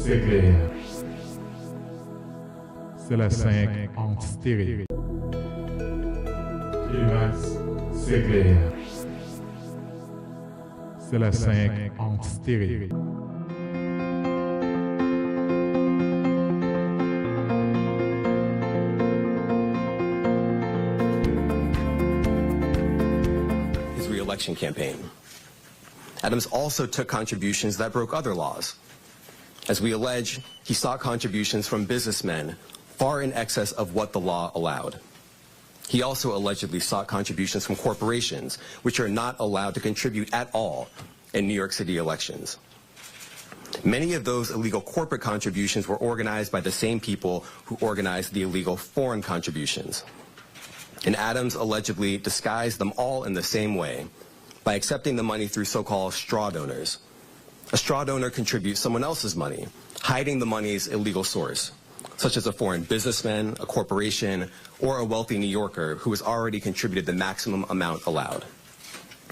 c'est clair. C'est la 5 en stéréo. TELEMAX, c'est clair. C'est la 5 en stéréo. His re-election campaign. Adams also took contributions that broke other laws. As we allege, he sought contributions from businessmen far in excess of what the law allowed. He also allegedly sought contributions from corporations, which are not allowed to contribute at all in New York City elections. Many of those illegal corporate contributions were organized by the same people who organized the illegal foreign contributions. And Adams allegedly disguised them all in the same way by accepting the money through so-called straw donors. A straw donor contributes someone else's money, hiding the money's illegal source, such as a foreign businessman, a corporation, or a wealthy New Yorker who has already contributed the maximum amount allowed.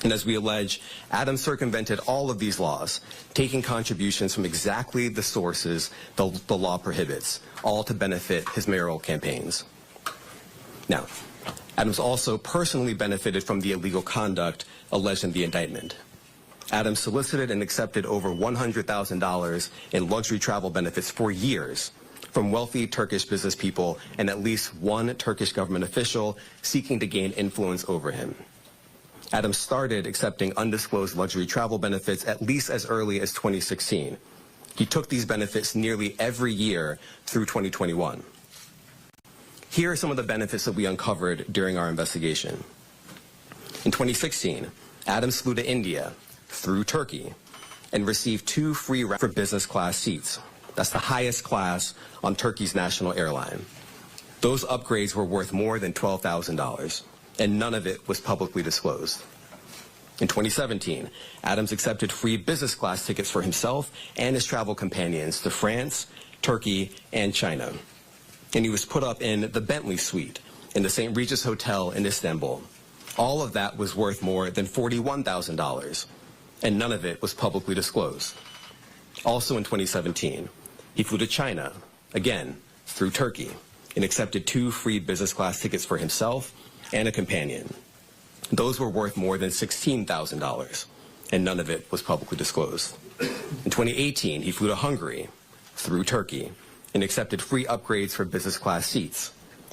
And as we allege, Adams circumvented all of these laws, taking contributions from exactly the sources the law prohibits, all to benefit his mayoral campaigns. Now, Adams also personally benefited from the illegal conduct alleged in the indictment. Adams solicited and accepted over $100,000 in luxury travel benefits for years from wealthy Turkish business people and at least one Turkish government official seeking to gain influence over him. Adams started accepting undisclosed luxury travel benefits at least as early as 2016. He took these benefits nearly every year through 2021. Here are some of the benefits that we uncovered during our investigation. In 2016, Adams flew to India through Turkey and received 2 free rounds for business class seats. That's the highest class on Turkey's national airline. Those upgrades were worth more than $12,000, and none of it was publicly disclosed. In 2017, Adams accepted free business class tickets for himself and his travel companions to France, Turkey, and China. And he was put up in the Bentley suite in the St. Regis Hotel in Istanbul. All of that was worth more than $41,000, and none of it was publicly disclosed. Also in 2017, he flew to China, again, through Turkey, and accepted 2 free business class tickets for himself and a companion. Those were worth more than $16,000, and none of it was publicly disclosed. In 2018, he flew to Hungary through Turkey and accepted free upgrades for business class seats.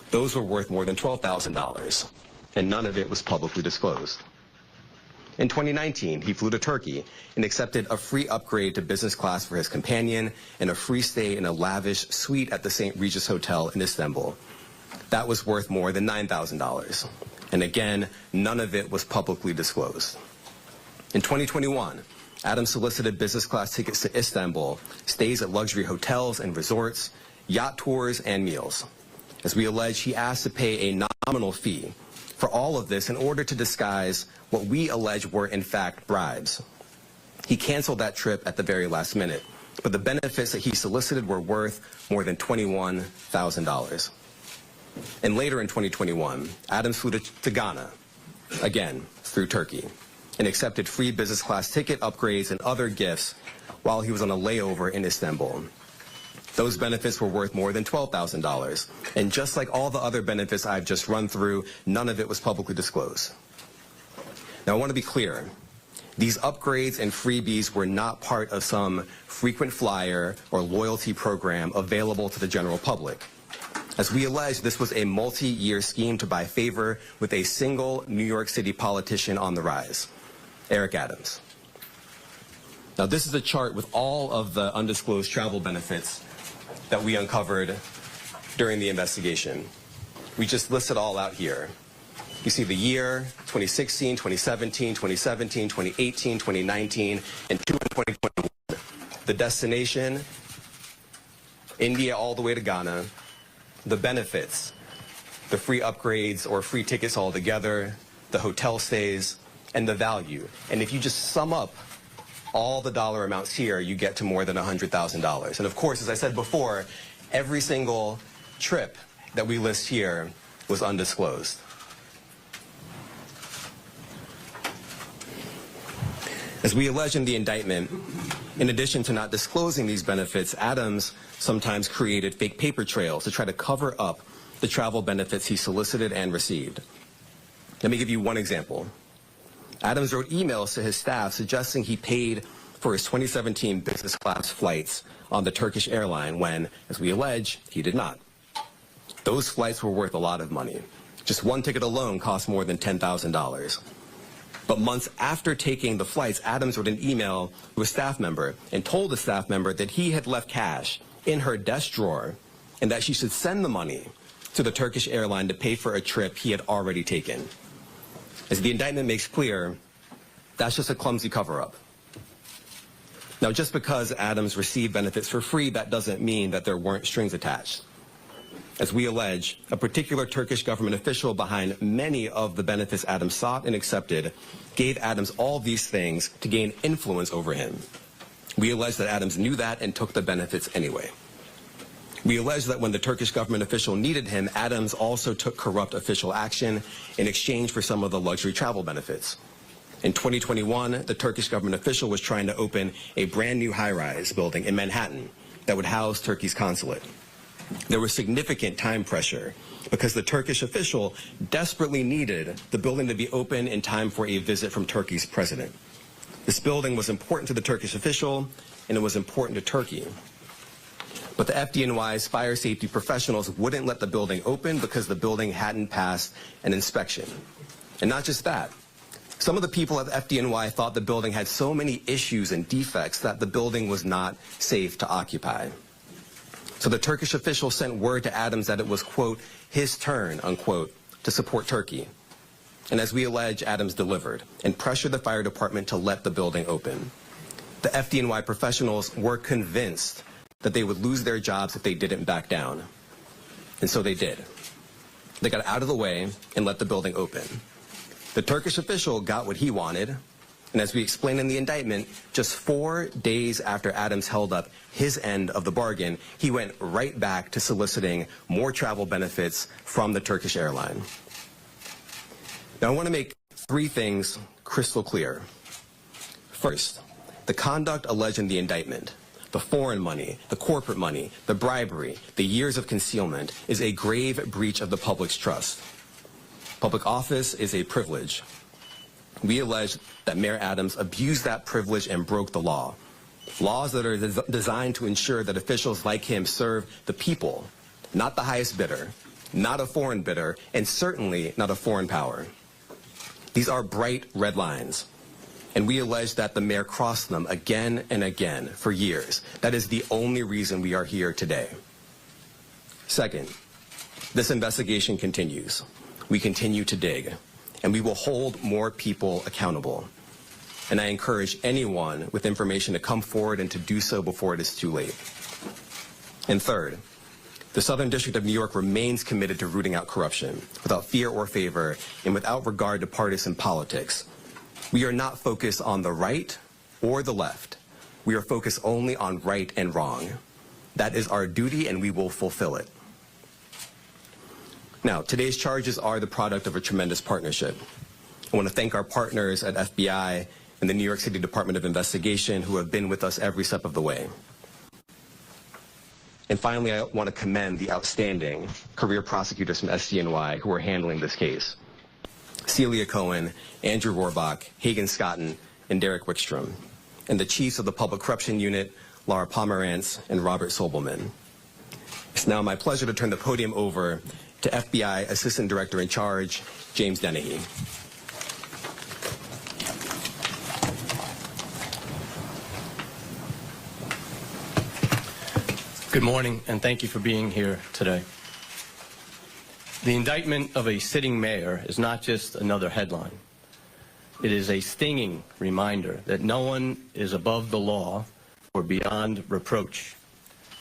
Those were worth more than $12,000, and none of it was publicly disclosed. In 2019, he flew to Turkey and accepted a free upgrade to business class for his companion and a free stay in a lavish suite at the St. Regis Hotel in Istanbul. That was worth more than $9,000. And again, none of it was publicly disclosed. In 2021, Adams solicited business class tickets to Istanbul, stays at luxury hotels and resorts, yacht tours, and meals. As we allege, he asked to pay a nominal fee for all of this in order to disguise what we allege were in fact bribes. He canceled that trip at the very last minute, but the benefits that he solicited were worth more than $21,000. And later in 2021, Adams flew to Ghana, again through Turkey, and accepted free business class ticket upgrades and other gifts while he was on a layover in Istanbul. Those benefits were worth more than $12,000. And just like all the other benefits I've just run through, none of it was publicly disclosed. Now, I want to be clear. These upgrades and freebies were not part of some frequent flyer or loyalty program available to the general public. As we allege, this was a multi-year scheme to buy favor with a single New York City politician on the rise, Eric Adams. Now, this is a chart with all of the undisclosed travel benefits that we uncovered during the investigation. We just list it all out here. You see the year, 2016, 2017, 2017, 2018, 2019, and 2 in 2021. The destination, India all the way to Ghana. The benefits, the free upgrades or free tickets altogether, the hotel stays, and the value. And if you just sum up all the dollar amounts here, you get to more than $100,000. And of course, as I said before, every single trip that we list here was undisclosed. As As we allege in the indictment, in addition to not disclosing these benefits, Adams sometimes created fake paper trails to try to cover up the travel benefits he solicited and received. Let me give you one example. Adams wrote emails to his staff suggesting he paid for his 2017 business class flights on the Turkish airline when, as we allege, he did not. Those flights were worth a lot of money. Just one ticket alone cost more than $10,000. But months after taking the flights, Adams wrote an email to a staff member and told the staff member that he had left cash in her desk drawer and that she should send the money to the Turkish airline to pay for a trip he had already taken. As the indictment makes clear, that's just a clumsy cover-up. Now, just because Adams received benefits for free, that doesn't mean that there weren't strings attached. As we allege, a particular Turkish government official behind many of the benefits Adams sought and accepted gave Adams all these things to gain influence over him. We allege that Adams knew that and took the benefits anyway. We allege that when the Turkish government official needed him, Adams also took corrupt official action in exchange for some of the luxury travel benefits. In 2021, the Turkish government official was trying to open a brand new high-rise building in Manhattan that would house Turkey's consulate. There was significant time pressure because the Turkish official desperately needed the building to be open in time for a visit from Turkey's president. This building was important to the Turkish official, and it was important to Turkey. But the FDNY's fire safety professionals wouldn't let the building open because the building hadn't passed an inspection. And not just that. Some of the people at the FDNY thought the building had so many issues and defects that the building was not safe to occupy. So the Turkish official sent word to Adams that it was, quote, his turn, unquote, to support Turkey. And as we allege, Adams delivered and pressured the fire department to let the building open. The FDNY professionals were convinced that they would lose their jobs if they didn't back down. And so they did. They got out of the way and let the building open. The Turkish official got what he wanted, and as we explain in the indictment, just 4 days after Adams held up his end of the bargain, he went right back to soliciting more travel benefits from the Turkish airline. Now, I want to make 3 things crystal clear. First, the conduct alleged in the indictment, the foreign money, the corporate money, the bribery, the years of concealment, is a grave breach of the public's trust. Public office is a privilege. We allege that Mayor Adams abused that privilege and broke the law. Laws that are designed to ensure that officials like him serve the people, not the highest bidder, not a foreign bidder, and certainly not a foreign power. These are bright red lines, and we allege that the mayor crossed them again and again for years. That is the only reason we are here today. Second, this investigation continues. We continue to dig, and we will hold more people accountable. And I encourage anyone with information to come forward and to do so before it is too late. And third, the Southern District of New York remains committed to rooting out corruption without fear or favor and without regard to partisan politics. We are not focused on the right or the left. We are focused only on right and wrong. That is our duty, and we will fulfill it. Now, today's charges are the product of a tremendous partnership. I want to thank our partners at FBI and the New York City Department of Investigation who have been with us every step of the way. And finally, I want to commend the outstanding career prosecutors from SDNY who are handling this case. Celia Cohen, Andrew Rohrbach, Hagen Scotton, and Derek Wickstrom, and the chiefs of the Public Corruption Unit, Laura Pomerantz and Robert Sobelman. It's now my pleasure to turn the podium over to FBI Assistant Director in Charge, James Dennehy. Good morning, and thank you for being here today. The indictment of a sitting mayor is not just another headline. It is a stinging reminder that no one is above the law or beyond reproach,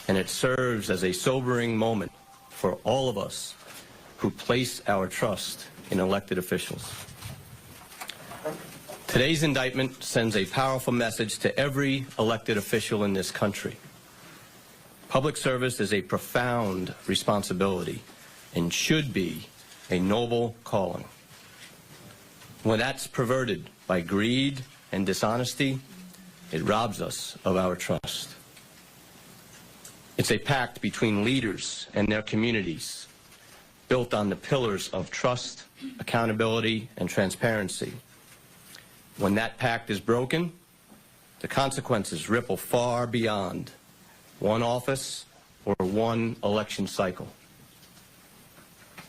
and it serves as a sobering moment for all of us who place our trust in elected officials. Today's indictment sends a powerful message to every elected official in this country. Public service is a profound responsibility and should be a noble calling. When that's perverted by greed and dishonesty, it robs us of our trust. It's a pact between leaders and their communities, built on the pillars of trust, accountability, and transparency. When that pact is broken, the consequences ripple far beyond one office or one election cycle.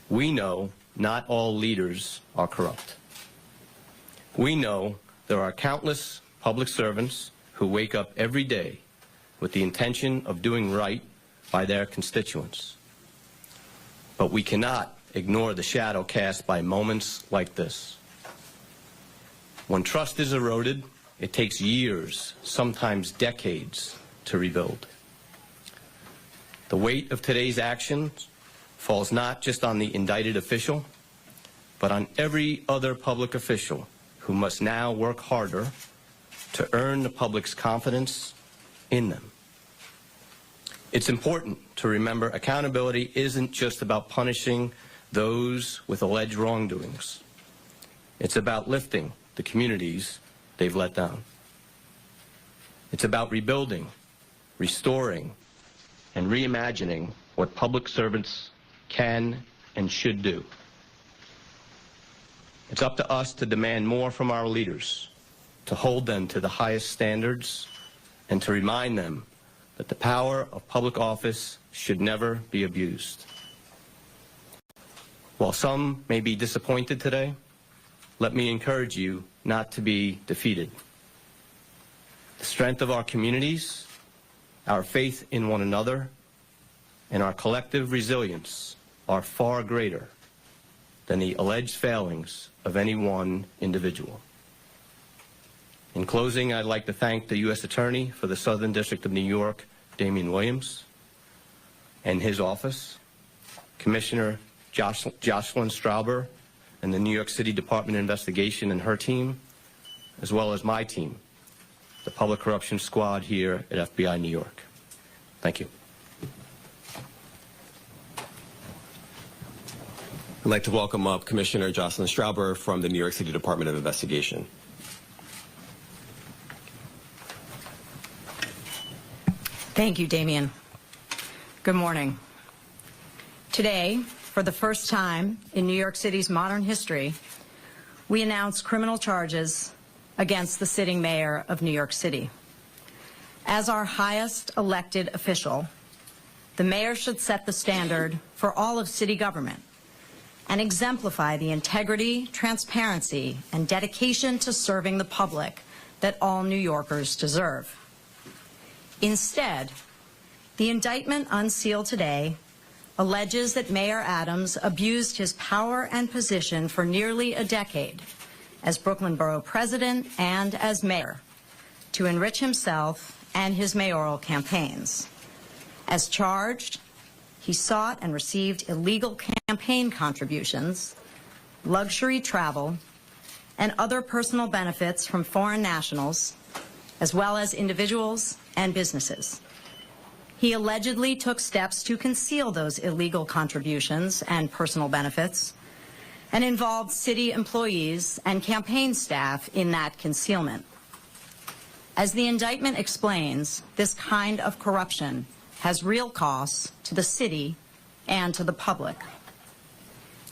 We know not all leaders are corrupt. We know there are countless public servants who wake up every day with the intention of doing right by their constituents. But we cannot ignore the shadow cast by moments like this. When trust is eroded, it takes years, sometimes decades, to rebuild. The weight of today's actions falls not just on the indicted official, but on every other public official who must now work harder to earn the public's confidence in them. It's important to remember accountability isn't just about punishing those with alleged wrongdoings. It's about lifting the communities they've let down. It's about rebuilding, restoring, and reimagining what public servants can and should do. It's up to us to demand more from our leaders, to hold them to the highest standards, and to remind them that the power of public office should never be abused. While some may be disappointed today, let me encourage you not to be defeated. The strength of our communities, our faith in one another, and our collective resilience are far greater than the alleged failings of any one individual. In closing, I'd like to thank the U.S. Attorney for the Southern District of New York, Damian Williams, and his office, Commissioner Jocelyn Strauber, and the New York City Department of Investigation and her team, as well as my team, the Public Corruption Squad here at FBI New York. Thank you. I'd like to welcome up Commissioner Jocelyn Strauber from the New York City Department of Investigation. Thank you, Damian. Good morning. Today, for the first time in New York City's modern history, we announce criminal charges against the sitting mayor of New York City. As our highest elected official, the mayor should set the standard for all of city government and exemplify the integrity, transparency, and dedication to serving the public that all New Yorkers deserve. Instead, the indictment unsealed today alleges that Mayor Adams abused his power and position for nearly a decade as Brooklyn Borough President and as mayor to enrich himself and his mayoral campaigns. As charged, he sought and received illegal campaign contributions, luxury travel, and other personal benefits from foreign nationals, as well as individuals and businesses. He allegedly took steps to conceal those illegal contributions and personal benefits and involved city employees and campaign staff in that concealment. As the indictment explains, this kind of corruption has real costs to the city and to the public.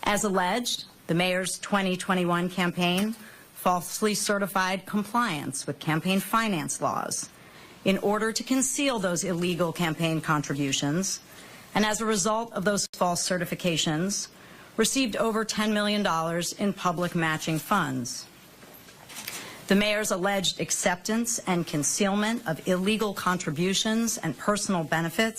As alleged, the mayor's 2021 campaign falsely certified compliance with campaign finance laws in order to conceal those illegal campaign contributions, and as a result of those false certifications, received over $10 million in public matching funds. The mayor's alleged acceptance and concealment of illegal contributions and personal benefits